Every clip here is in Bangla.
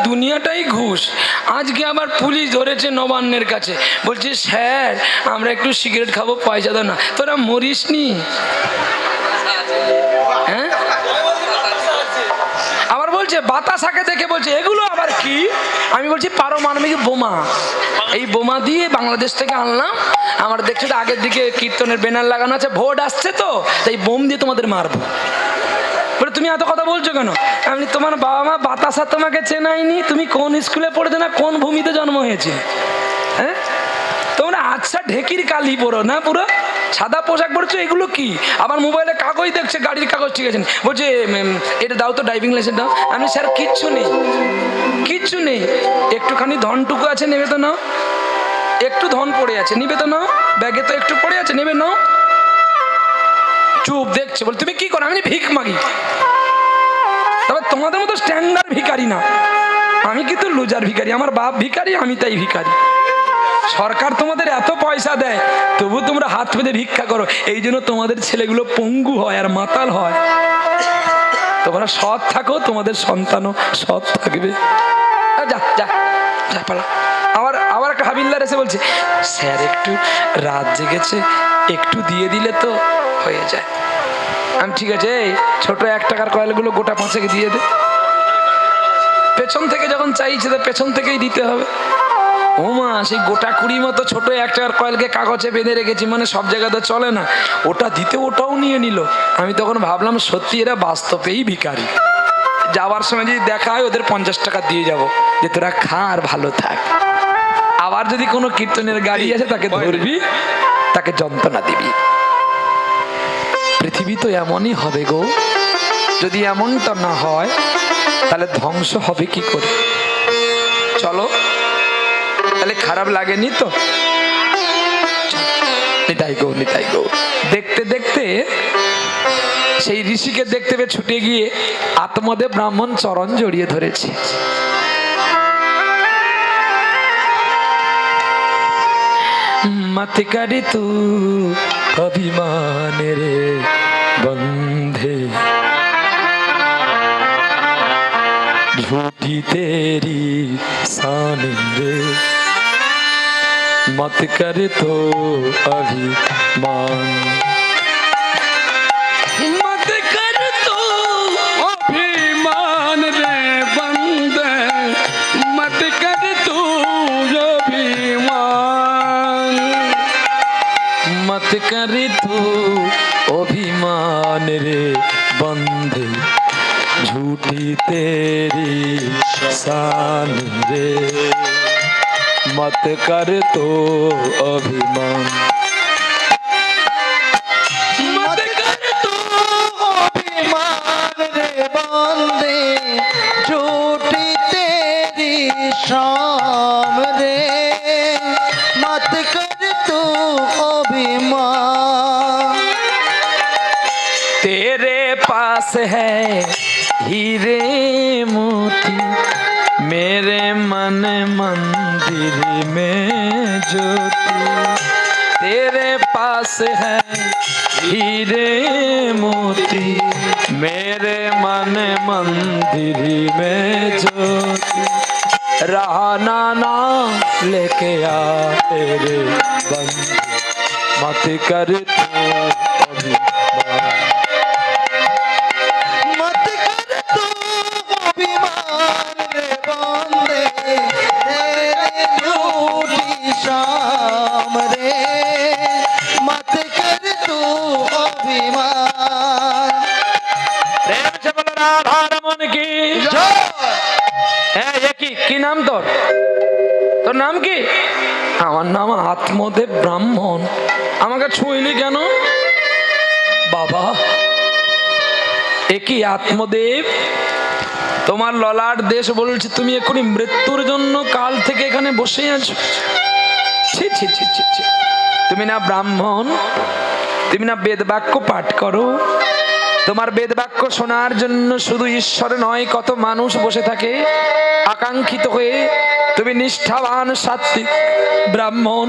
দুনিয়াটাই ঘুষ। আজকে আবার পুলিশ ধরেছে নবান্নের কাছে, বলছে স্যার আমরা একটু সিগারেট খাবো, পয়সা দাও না। তোরা মরিস নি? হ্যাঁ, আবার বলছে বাতাসাকে দেখে বলছে এগুলো আবার কি? আমি বলছি পারমাণবিক বোমা। এই বোমা দিয়ে বাংলাদেশ থেকে আনলাম। আমার দেখছো তো আগের দিকে কীর্তনের ব্যানার লাগানো আছে, ভোট আসছে তো তাই বোম দিয়ে তোমাদের মারবো। বলে তুমি এত কথা বলছো কেন? আমি তোমার বাবা মা বাতাসা তোমাকে চেনাইনি, তুমি কোন স্কুলে পড়েছো না কোন ভূমিতে জন্ম হয়েছে? হ্যাঁ, তোমরা আচ্ছা ঢেকির কালি পড়ো না, পুরো সাদা পোশাক পরছো, এগুলো কি? আবার মোবাইলে কাগজ দেখছে, গাড়ির কাগজ, ঠিক আছে, বলছে এটা দাও তো, ড্রাইভিং লাইসেন্স দাও। আমি স্যার কিচ্ছু নেই, কিচ্ছু নেই, একটুখানি ধনটুকু আছে, নেবে তো নাও। একটু ধন পড়ে আছে, নিবে তো নাও। ব্যাগে তো একটু পড়ে আছে, নেবে নাও। চুপ দেখছে, বল তুমি কি করো? আমি ভিক মাগি। তবে তোমাদের মতো স্ট্যান্ডার্ড ভিখারি না, আমি কিন্তু লুজার ভিখারি। আমার বাপ ভিখারি, আমি তাই ভিখারি। সরকার তোমাদের এত পয়সা দেয়, তবু তোমরা হাত পেতে ভিক্ষা করো। এই জন্য তোমাদের ছেলেগুলো পঙ্গু হয় আর মাতাল হয়। তোমরা সৎ থাকো, তোমাদের সন্তানও সৎ থাকবে। যা যা যা পালা। আবার একটা হাবিলদার এসে বলছে স্যার একটু রাত জেগেছে, একটু দিয়ে দিলে তো হয়ে যায়। আমি ঠিক আছে, এই ছোট 1 টাকার কয়েলগুলো গোটা 5 দিয়ে দে। পেছন থেকে যখন চাইছে তো পেছন থেকেই দিতে হবে। ও মা, সেই গোটা 20 মতো ছোট 1 টাকার কয়েলকে কাগজে বেঁধে রেখেছি, মানে সব জায়গাতে চলে না, ওটা দিতে ওটাও নিয়ে নিল। আমি তখন ভাবলাম সত্যি এরা বাস্তবেই ভিখারি। যাওয়ার সময় যদি দেখা হয় ওদের 50 টাকা দিয়ে যাব, যে তোরা খা আর ভালো থাক। আবার যদি কোনো কীর্তনের গাড়ি আছে তাকে ধরবি, তাকে যন্ত্রণা দিবি। পৃথিবী তো এমনই হবে গো। যদি এমনটা না হয় তাহলে ধ্বংস হবে কি করে? চলো, তাহলে খারাপ লাগেনি তো? নিতাই গো, নিতাই গো। দেখতে দেখতে সেই ঋষিকে দেখতে পেয়ে ছুটে গিয়ে আত্মদেব ব্রাহ্মণ চরণ জড়িয়ে ধরেছে। मत कर तू अभिमान रे बंधे, झूठी तेरी शान रे। मत कर तो अभिमान, मत कर तो अभिमान रे बंधे, मत कर तू अभिमान, मत कर तू अभिमान रे बंधे, झूठी तेरी शान रे। मत कर तो अभिमान, मत कर तो अभिमान रे बंदे, झूठी तेरी शाम रे। मत कर तू अभिमान, तेरे पास है हीरे मोती, मेरे मन मंदिर में ज्योति। तेरे पास है हीरे मोती, मेरे मन मंदिर में ज्योति। रहना ना लेके आ तेरे बंधु, मत कर तू अभिमान, मत कर तू अभिमान रे बंदे, तेरे झूठी शाम रे। मत कर तू अभिमान। प्रेम से बोलो राधा रमन की जय। হ্যাঁ, কি নাম তোর? তোর নাম কি? আমার নাম আত্মদেব ব্রাহ্মণ। আমাকে ছুঁইলি কেন বাবা? একই আত্মদেব, তোমার ললাট দেশ বলছে তুমি এক্ষুনি মৃত্যুর জন্য কাল থেকে এখানে বসে আছো। ছি ছি ছি ছি ছি। তুমি না ব্রাহ্মণ, তুমি না বেদ বাক্য পাঠ করো? তোমার বেদ বাক্য শোনার জন্য শুধু ঈশ্বর নয়, কত মানুষ বসে থাকে আকাঙ্ক্ষিত হয়ে। তুমি নিষ্ঠাবান সাত্বিক ব্রাহ্মণ,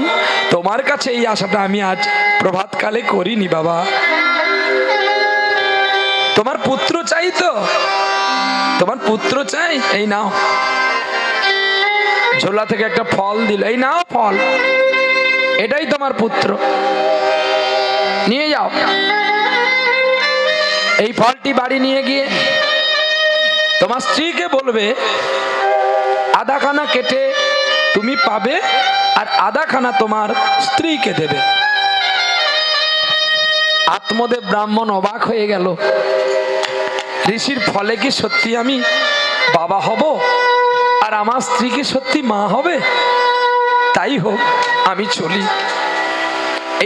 তোমার কাছে এই আশাটা আমি আজ প্রভাতকালে করিনি বাবা। তোমার পুত্র চাই তো? তোমার পুত্র চাই? এই নাও, ঝোলা থেকে একটা ফল দিল, এই নাও ফল, এটাই তোমার পুত্র, নিয়ে যাও। এই ফলটি বাড়ি নিয়ে গিয়ে তোমার স্ত্রীকে বলবে, আধাখানা কেটে তুমি পাবে আর আধাখানা তোমার স্ত্রীকে দেবে। আত্মদেব ব্রাহ্মণ অবাক হয়ে গেল, ঋষির ফলে কি সত্যি আমি বাবা হব আর আমার স্ত্রী কি সত্যি মা হবে? তাই হোক, আমি চলি।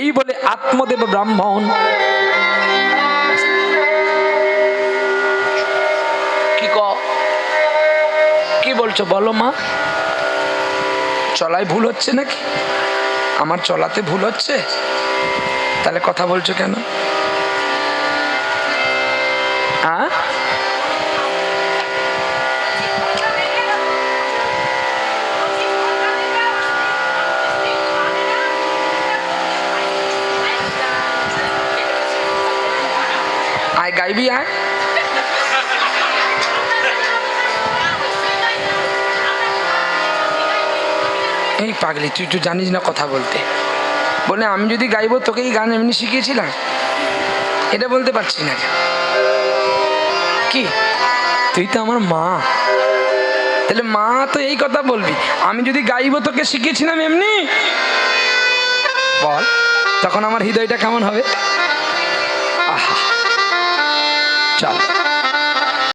এই বলে আত্মদেব ব্রাহ্মণ কি বলছো বলো মা, চলায় ভুল হচ্ছে নাকি? আমার চলাতে ভুল হচ্ছে? তাহলে কথা বলছো কেন? আয় গাইবি, আয়। এই পাগলি, তুই তো জানিস না কথা বলতে। বলে আমি যদি গাইবো তোকে এই গান এমনি শিখিয়েছিলাম, এটা বলতে পারছি না কি? তুই তো আমার মা, তাহলে মা তো এই কথা বলবি। আমি যদি গাইবো তোকে শিখিয়েছিলাম এমনি, বল তখন আমার হৃদয়টা কেমন হবে? আহা, চল।